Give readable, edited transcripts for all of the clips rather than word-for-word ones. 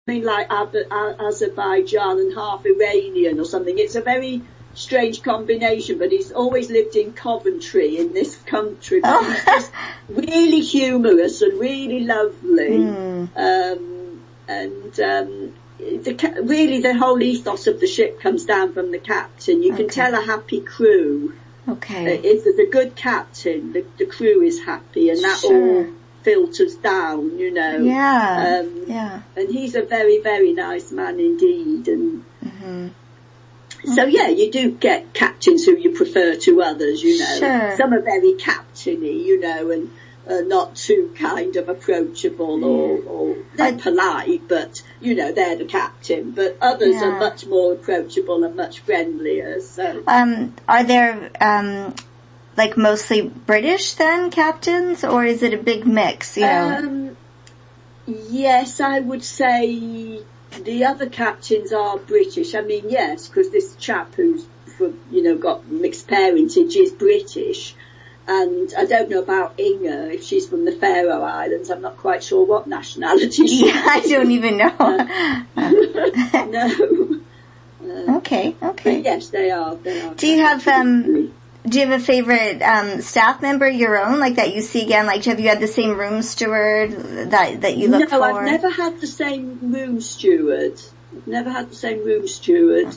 like Azerbaijan and half Iranian or something. It's a very strange combination, but he's always lived in Coventry in this country. But he's just really humorous and really lovely. Really the whole ethos of the ship comes down from the captain. You can tell a happy crew. Okay. If there's a good captain, the crew is happy, and that all filters down, you know. Yeah. And he's a very, very nice man indeed. And so, you do get captains who you prefer to others, you know. Sure. Some are very captainy, you know, and not too kind of approachable or they're polite, but, you know, they're the captain. But others are much more approachable and much friendlier. So, are there, like, mostly British, then, captains? Or is it a big mix, you know? Yes, I would say the other captains are British. I mean, yes, because this chap who's, got mixed parentage is British. And I don't know about Inge, if she's from the Faroe Islands. I'm not quite sure what nationality she is. I don't even know. No. Okay. But yes, they are. Do you have a favorite staff member, your own, like that you see again? Like, have you had the same room steward that you look for? No, I've never had the same room steward.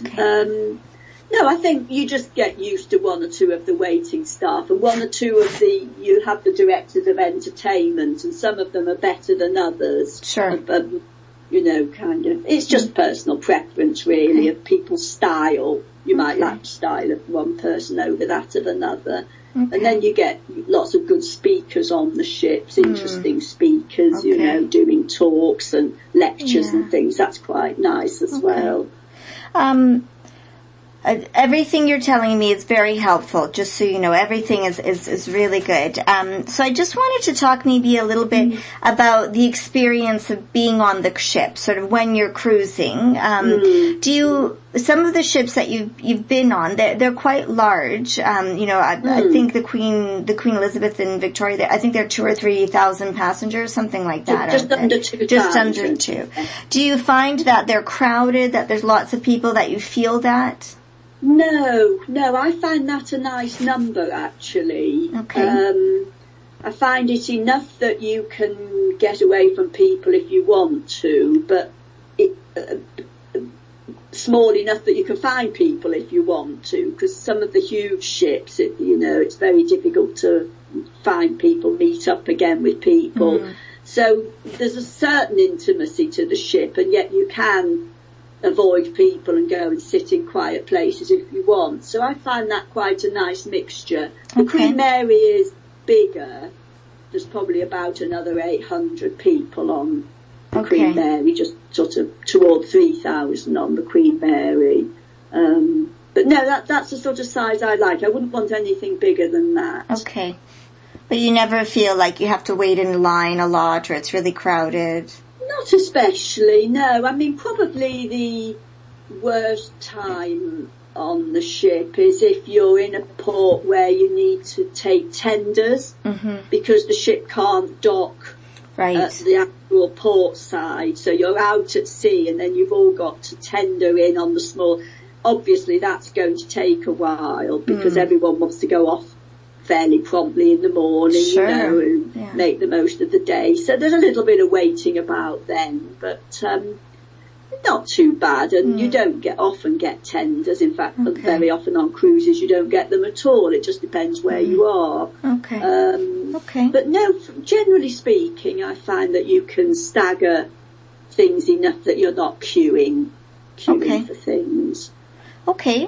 Okay. No, I think you just get used to one or two of the waiting staff, and one or two of you have the directors of entertainment, and some of them are better than others. Sure. Kind of, it's just personal preference really of people's style. You might like the style of one person over that of another. Okay. And then you get lots of good speakers on the ships, interesting speakers, doing talks and lectures and things. That's quite nice as well. Everything you're telling me is very helpful, just so you know. Everything is really good. So I just wanted to talk maybe a little bit about the experience of being on the ship, sort of when you're cruising. Some of the ships that you've been on, they're quite large. I think the Queen Elizabeth and Victoria, I think they're 2,000 or 3,000 passengers, something like that. Just under 2,000. Just under 2. Do you find that they're crowded, that there's lots of people, that you feel that? No, I find that a nice number actually. Okay. I find it enough that you can get away from people if you want to, but small enough that you can find people if you want to, because some of the huge ships, it's very difficult to find people, meet up again with people. So there's a certain intimacy to the ship, and yet you can avoid people and go and sit in quiet places if you want. So I find that quite a nice mixture. The Queen Mary is bigger. There's probably about another 800 people on the Queen Mary, just sort of toward 3,000 on the Queen Mary. But no, that's the sort of size I like. I wouldn't want anything bigger than that. Okay. But you never feel like you have to wait in line a lot or it's really crowded? Not especially, no. I mean, probably the worst time on the ship is if you're in a port where you need to take tenders because the ship can't dock at the actual port side. So you're out at sea and then you've all got to tender in on the small. Obviously, that's going to take a while because everyone wants to go off fairly promptly in the morning, and make the most of the day. So there's a little bit of waiting about then, but not too bad. And you don't often get tenders. In fact, very often on cruises you don't get them at all. It just depends where you are. But no, generally speaking, I find that you can stagger things enough that you're not queuing for things. Okay.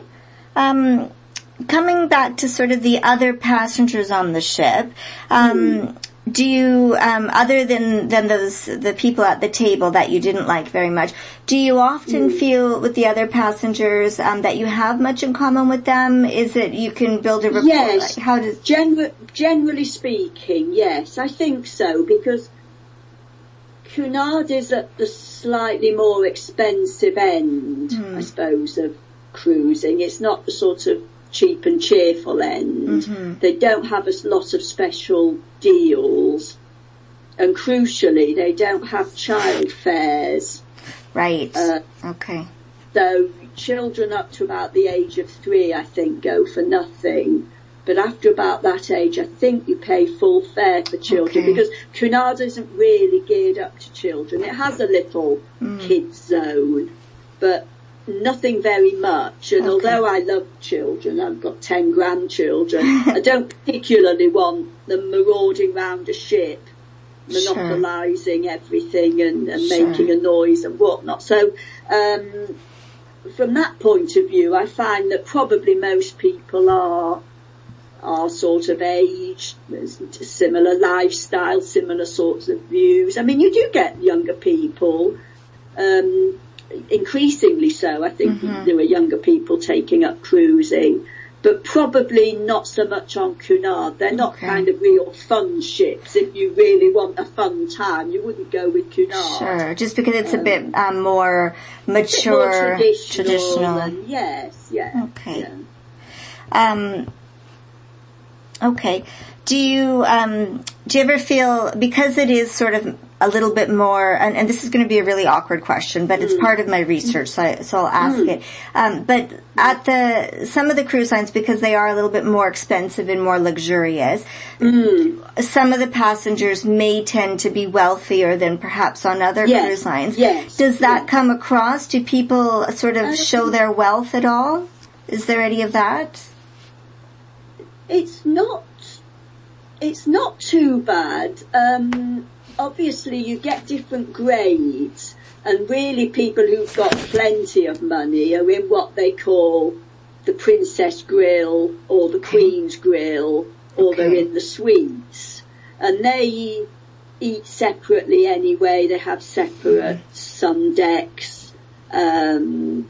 Coming back to sort of the other passengers on the ship, do you, other than the people at the table that you didn't like very much, do you often feel with the other passengers that you have much in common with them? Is it you can build a rapport? Yes. How does generally speaking, yes, I think so, because Cunard is at the slightly more expensive end, I suppose, of cruising. It's not the sort of cheap and cheerful end. They don't have a lot of special deals, and crucially they don't have child fares. Right. Okay. So children up to about the age of 3, I think, go for nothing. But after about that age, I think you pay full fare for children, because Cunard isn't really geared up to children. It has a little kids zone, but nothing very much. And although I love children, I've got 10 grandchildren, I don't particularly want them marauding round a ship, monopolising everything and making a noise and whatnot. So from that point of view, I find that probably most people are sort of aged, similar lifestyle, similar sorts of views. I mean, you do get younger people, increasingly so. I think there are younger people taking up cruising, but probably not so much on Cunard. They're not kind of real fun ships. If you really want a fun time, you wouldn't go with Cunard. Sure, just because it's a bit more mature, a bit more traditional. And yes. Okay. Yeah. Okay. Do you ever feel, because it is sort of a little bit more, and this is going to be a really awkward question, but it's part of my research, so I'll ask it. But at some of the cruise lines, because they are a little bit more expensive and more luxurious, some of the passengers may tend to be wealthier than perhaps on other cruise lines. Yes. Does that come across? Do people sort of show their wealth at all? Is there any of that? It's not too bad. Obviously you get different grades, and really people who've got plenty of money are in what they call the Princess Grill or the Queen's Grill, or they're in the suites, and they eat separately anyway. They have separate sun decks, and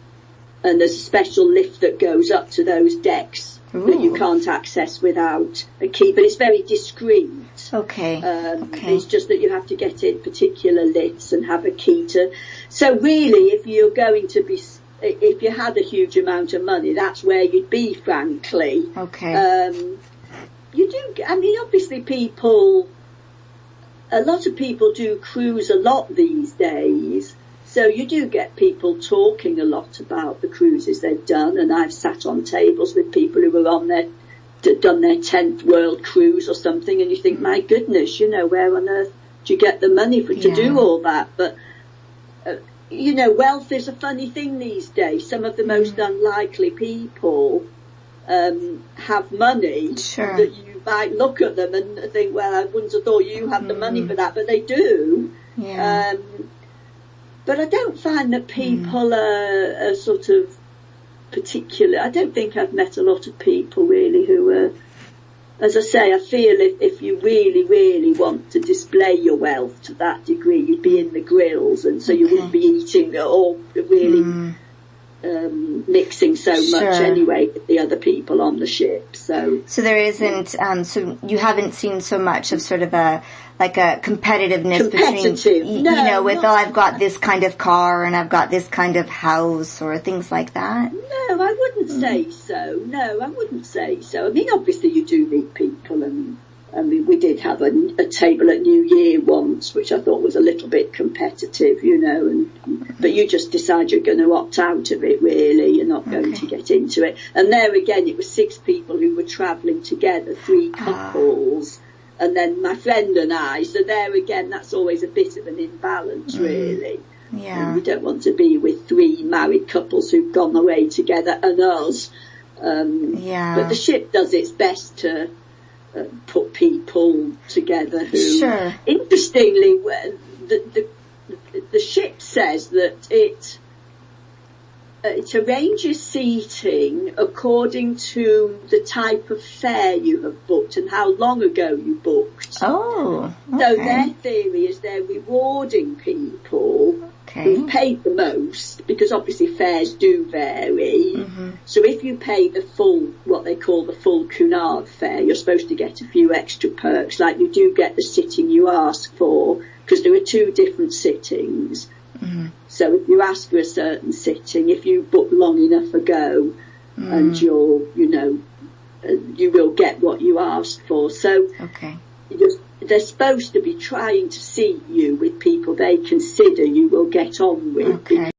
there's a special lift that goes up to those decks that you can't access without a key, but it's very discreet. Okay. It's just that you have to get in particular lifts and have a key to. So really, if you're going to be, if you had a huge amount of money, that's where you'd be, frankly. Okay. You do, I mean, obviously a lot of people do cruise a lot these days. So you do get people talking a lot about the cruises they've done, and I've sat on tables with people who were done their 10th world cruise or something, and you think, my goodness, where on earth do you get the money to do all that? But, wealth is a funny thing these days. Some of the most unlikely people have money that you might look at them and think, well, I wouldn't have thought you had the money for that, but they do. Yeah. But I don't find that people are sort of particular. I don't think I've met a lot of people really who are, as I say, I feel if you really, really want to display your wealth to that degree, you'd be in the grills, and so you wouldn't be eating or really mixing so much anyway with the other people on the ship. So there isn't, so you haven't seen so much of sort of a competitiveness between, I've got this kind of car and I've got this kind of house or things like that? No, I wouldn't say so. No, I wouldn't say so. I mean, obviously you do meet people, and I mean, we did have a table at New Year once, which I thought was a little bit competitive, but you just decide you're going to opt out of it, really. You're not going to get into it. And there again, it was 6 people who were travelling together, 3 couples. And then my friend and I, so there again, that's always a bit of an imbalance, really. Yeah. And we don't want to be with 3 married couples who've gone away together and us. But the ship does its best to put people together who, interestingly, the ship says that it arranges seating according to the type of fare you have booked and how long ago you booked. Oh, okay. So their theory is they're rewarding people who've paid the most, because obviously fares do vary. So if you pay the full, what they call the full Cunard fare, you're supposed to get a few extra perks, like you do get the sitting you ask for, because there are 2 different sittings. So if you ask for a certain sitting, if you book long enough ago, and you will get what you asked for. So they're supposed to be trying to seat you with people they consider you will get on with. Okay.